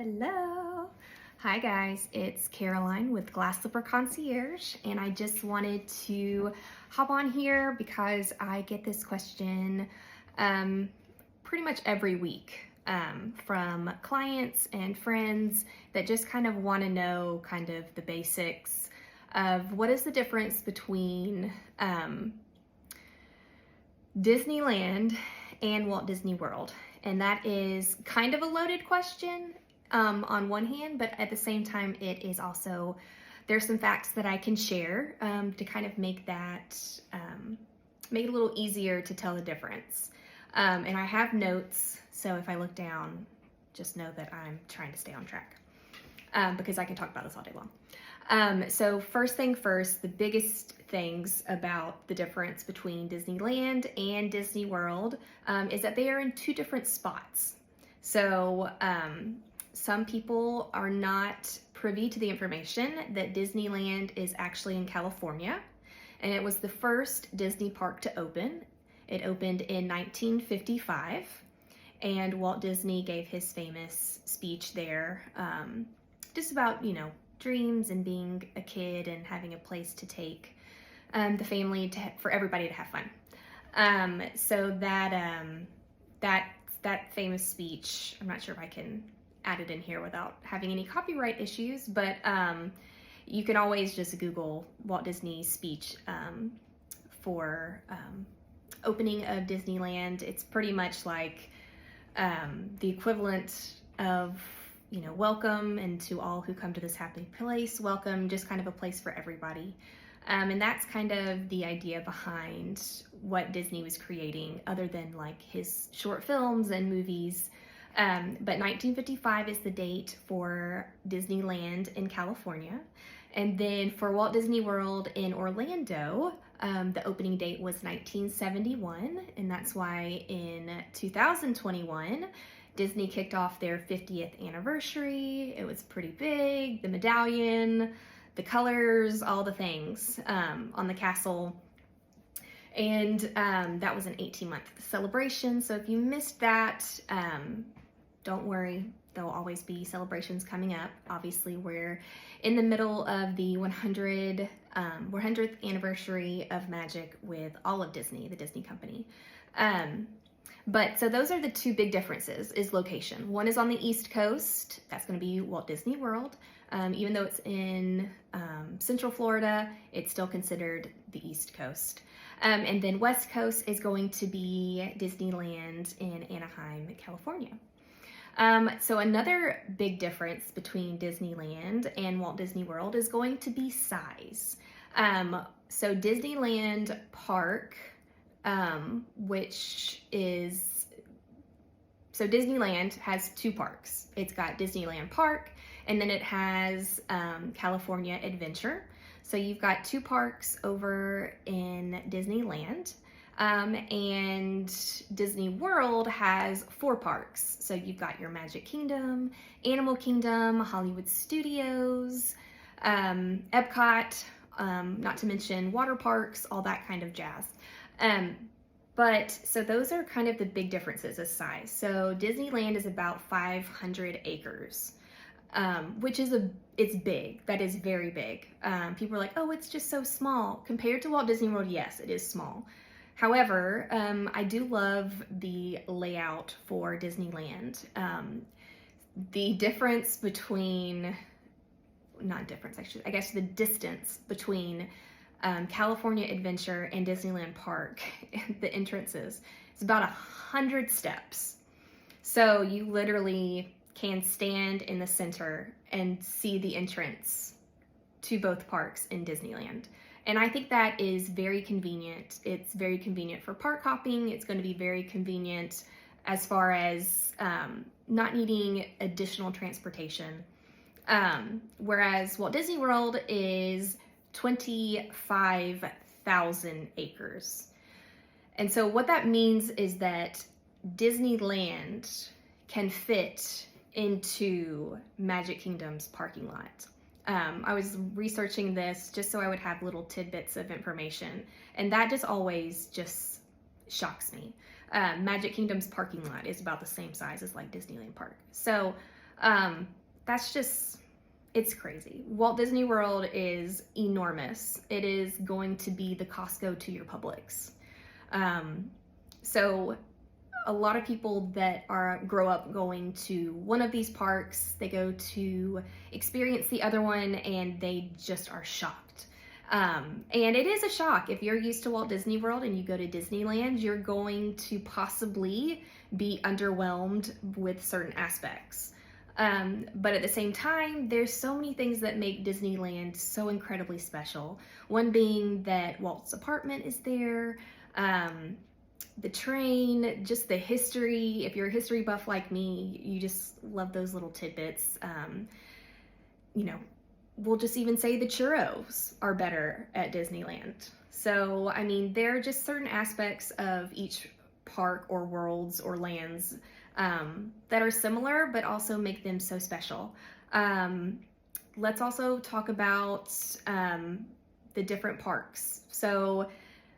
Hello. Hi guys, it's Caroline with Glass Slipper Concierge, and I just wanted to hop on here because I get this question pretty much every week from clients and friends that just kind of want to know kind of the basics of what is the difference between Disneyland and Walt Disney World. And that is kind of a loaded question on one hand, but at the same time, it is also, there's some facts that I can share to kind of make that, make it a little easier to tell the difference. And I have notes, so if I look down, just know that I'm trying to stay on track because I can talk about this all day long. So first thing first, the biggest things about the difference between Disneyland and Disney World is that they are in two different spots. So some people are not privy to the information that Disneyland is actually in California, and it was the first Disney park to open. It opened in 1955, and Walt Disney gave his famous speech there just about, you know, dreams and being a kid and having a place to take the family for everybody to have fun. So that famous speech, I'm not sure if I can add it in here without having any copyright issues, but you can always just Google Walt Disney's speech for opening of Disneyland. It's pretty much like the equivalent of, you know, welcome, and to all who come to this happy place, welcome, just kind of a place for everybody. And that's kind of the idea behind what Disney was creating, other than like his short films and movies. But 1955 is the date for Disneyland in California. And then for Walt Disney World in Orlando, the opening date was 1971. And that's why in 2021, Disney kicked off their 50th anniversary. It was pretty big, the medallion, the colors, all the things on the castle. And that was an 18-month celebration. So if you missed that, don't worry, there'll always be celebrations coming up. Obviously, we're in the middle of the 100th anniversary of Magic with all of Disney, the Disney company. But so those are the two big differences, is location. One is on the East Coast, that's gonna be Walt Disney World. Even though it's in Central Florida, it's still considered the East Coast. And then West Coast is going to be Disneyland in Anaheim, California. So another big difference between Disneyland and Walt Disney World is going to be size. So Disneyland Park, so Disneyland has two parks. It's got Disneyland Park, and then it has California Adventure. So you've got two parks over in Disneyland. And Disney World has four parks. So you've got your Magic Kingdom, Animal Kingdom, Hollywood Studios, EPCOT, not to mention water parks, all that kind of jazz. But so those are kind of the big differences of size. So Disneyland is about 500 acres, which is it's big. That is very big. People are like, oh, it's just so small. Compared to Walt Disney World, yes, it is small. However, I do love the layout for Disneyland. The difference between, not difference actually, I guess the distance between California Adventure and Disneyland Park, the entrances, is about 100 steps. So you literally can stand in the center and see the entrance to both parks in Disneyland. And I think that is very convenient. It's very convenient for park hopping. It's going to be very convenient as far as not needing additional transportation. Whereas Walt Disney World is 25,000 acres. And so what that means is that Disneyland can fit into Magic Kingdom's parking lot. I was researching this just so I would have little tidbits of information, and that just always just shocks me. Magic Kingdom's parking lot is about the same size as like Disneyland Park. So That's just, it's crazy. Walt Disney World is enormous. It is going to be the Costco to your Publix. So a lot of people that grow up going to one of these parks, they go to experience the other one and they just are shocked. And it is a shock. If you're used to Walt Disney World and you go to Disneyland, you're going to possibly be underwhelmed with certain aspects. But at the same time, there's so many things that make Disneyland so incredibly special. One being that Walt's apartment is there, the train, just the history. If you're a history buff like me, you just love those little tidbits. You know, we'll just even say the churros are better at Disneyland. So, I mean, there are just certain aspects of each park or worlds or lands that are similar, but also make them so special. Let's also talk about the different parks. So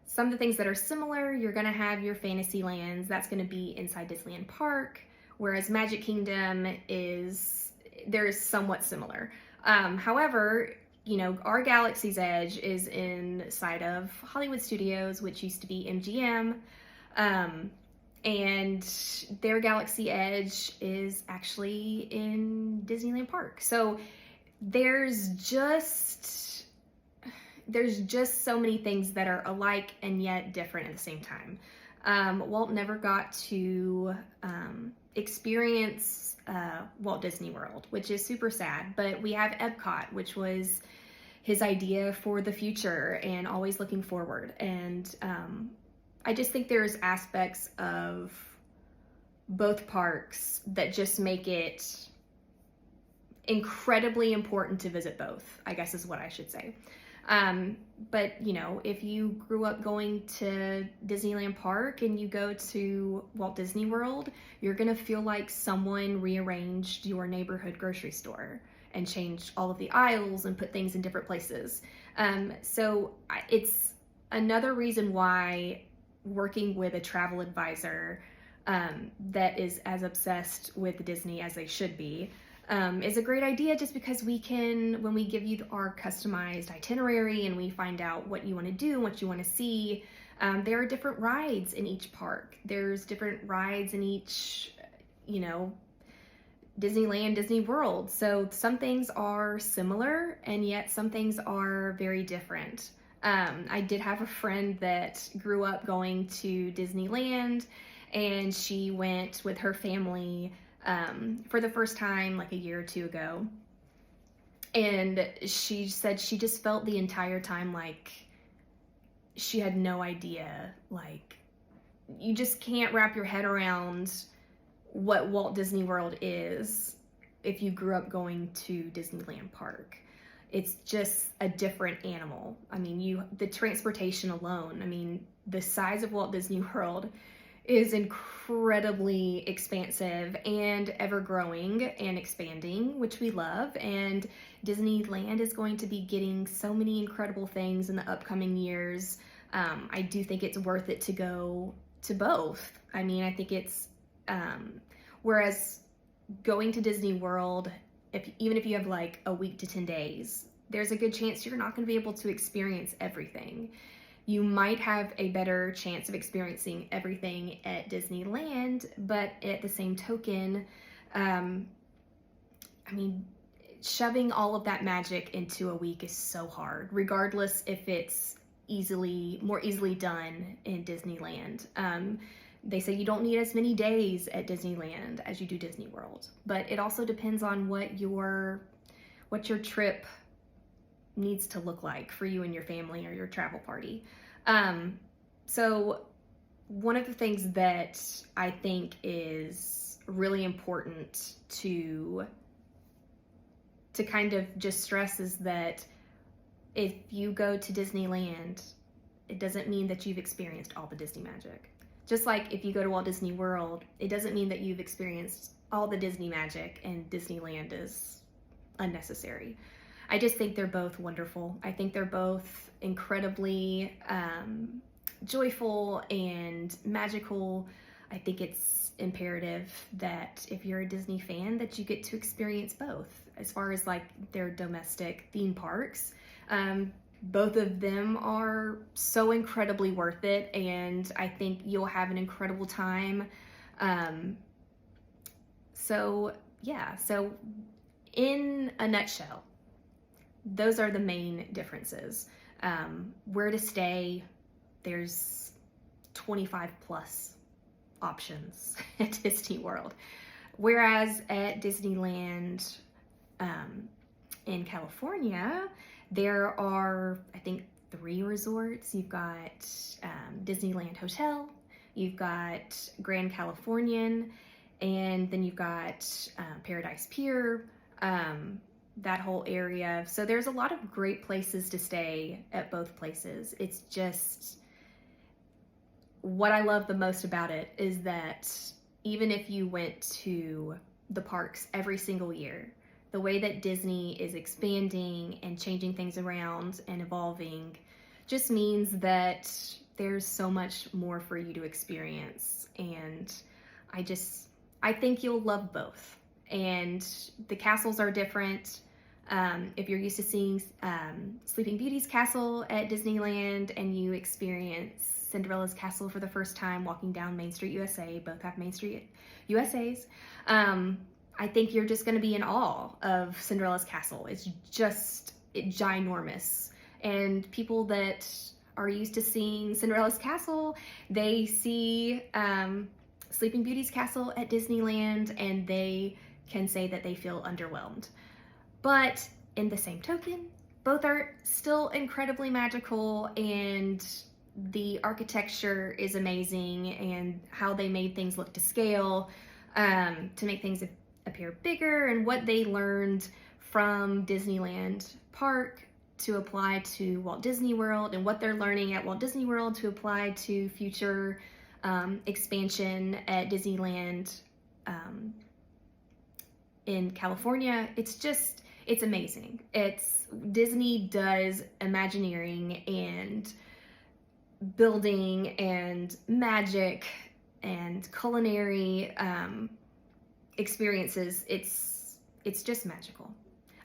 some of the things that are similar, you're gonna have your Fantasylands, that's gonna be inside Disneyland Park, whereas Magic Kingdom they're somewhat similar. However, you know, our Galaxy's Edge is inside of Hollywood Studios, which used to be MGM, and their Galaxy Edge is actually in Disneyland Park. So there's just so many things that are alike and yet different at the same time. Walt never got to experience Walt Disney World, which is super sad, but we have EPCOT, which was his idea for the future and always looking forward. And I just think there's aspects of both parks that just make it incredibly important to visit both, I guess is what I should say. But you know, if you grew up going to Disneyland Park and you go to Walt Disney World, you're gonna feel like someone rearranged your neighborhood grocery store and changed all of the aisles and put things in different places. So it's another reason why working with a travel advisor that is as obsessed with Disney as they should be is a great idea, just because we can, when we give you our customized itinerary and we find out what you want to do and what you want to see, there are different rides in each park. There's different rides in each, you know, Disneyland, Disney World. So some things are similar and yet some things are very different. I did have a friend that grew up going to Disneyland, and she went with her family for the first time like a year or two ago. And she said she just felt the entire time like she had no idea. Like, you just can't wrap your head around what Walt Disney World is if you grew up going to Disneyland Park. It's just a different animal. I mean, the transportation alone, I mean, the size of Walt Disney World is incredibly expansive and ever growing and expanding, which we love. And Disneyland is going to be getting so many incredible things in the upcoming years. I do think it's worth it to go to both. I mean, I think it's, whereas going to Disney World, even if you have like a week to 10 days, there's a good chance you're not going to be able to experience everything. You might have a better chance of experiencing everything at Disneyland, but at the same token, I mean, shoving all of that magic into a week is so hard, regardless if it's more easily done in Disneyland. They say you don't need as many days at Disneyland as you do Disney World, but it also depends on what your trip needs to look like for you and your family or your travel party. So one of the things that I think is really important to kind of just stress is that if you go to Disneyland, it doesn't mean that you've experienced all the Disney magic. Just like if you go to Walt Disney World, it doesn't mean that you've experienced all the Disney magic and Disneyland is unnecessary. I just think they're both wonderful. I think they're both incredibly joyful and magical. I think it's imperative that if you're a Disney fan, that you get to experience both. As far as like their domestic theme parks, both of them are so incredibly worth it, and I think you'll have an incredible time. So yeah, so in a nutshell, those are the main differences. Where to stay, there's 25 plus options at Disney World. Whereas at Disneyland in California, there are, I think, 3 resorts. You've got Disneyland Hotel, you've got Grand Californian, and then you've got Paradise Pier, that whole area. So there's a lot of great places to stay at both places. It's just, what I love the most about it is that even if you went to the parks every single year, the way that Disney is expanding and changing things around and evolving just means that there's so much more for you to experience. And I think you'll love both. And the castles are different. If you're used to seeing Sleeping Beauty's castle at Disneyland and you experience Cinderella's castle for the first time walking down Main Street USA, both have Main Street USA's, I think you're just going to be in awe of Cinderella's castle. It's just ginormous. And people that are used to seeing Cinderella's castle, they see Sleeping Beauty's castle at Disneyland and they can say that they feel underwhelmed. But in the same token, both are still incredibly magical, and the architecture is amazing, and how they made things look to scale to make things appear bigger, and what they learned from Disneyland Park to apply to Walt Disney World, and what they're learning at Walt Disney World to apply to future expansion at Disneyland in California. It's amazing. Disney does Imagineering and building and magic and culinary experiences. It's just magical.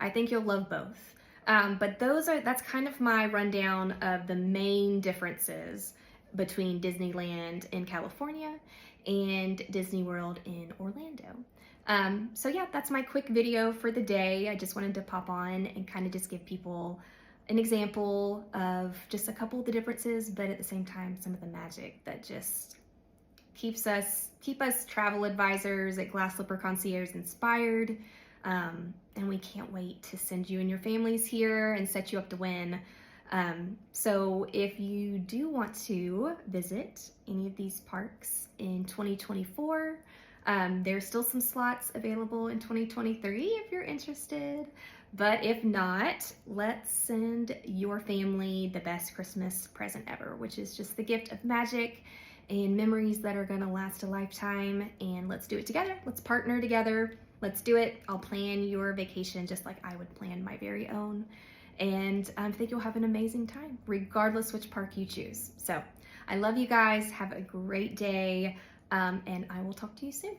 I think you'll love both. But that's kind of my rundown of the main differences between Disneyland in California and Disney World in Orlando. So yeah, that's my quick video for the day. I just wanted to pop on and kind of just give people an example of just a couple of the differences, but at the same time, some of the magic that just keep us travel advisors at Glass Slipper Concierge inspired. And we can't wait to send you and your families here and set you up to win. So if you do want to visit any of these parks in 2024, there's still some slots available in 2023 if you're interested. But if not, let's send your family the best Christmas present ever, which is just the gift of magic and memories that are gonna last a lifetime. And let's do it together. Let's partner together. Let's do it. I'll plan your vacation just like I would plan my very own. And I think you'll have an amazing time, regardless which park you choose. So I love you guys. Have a great day. And I will talk to you soon.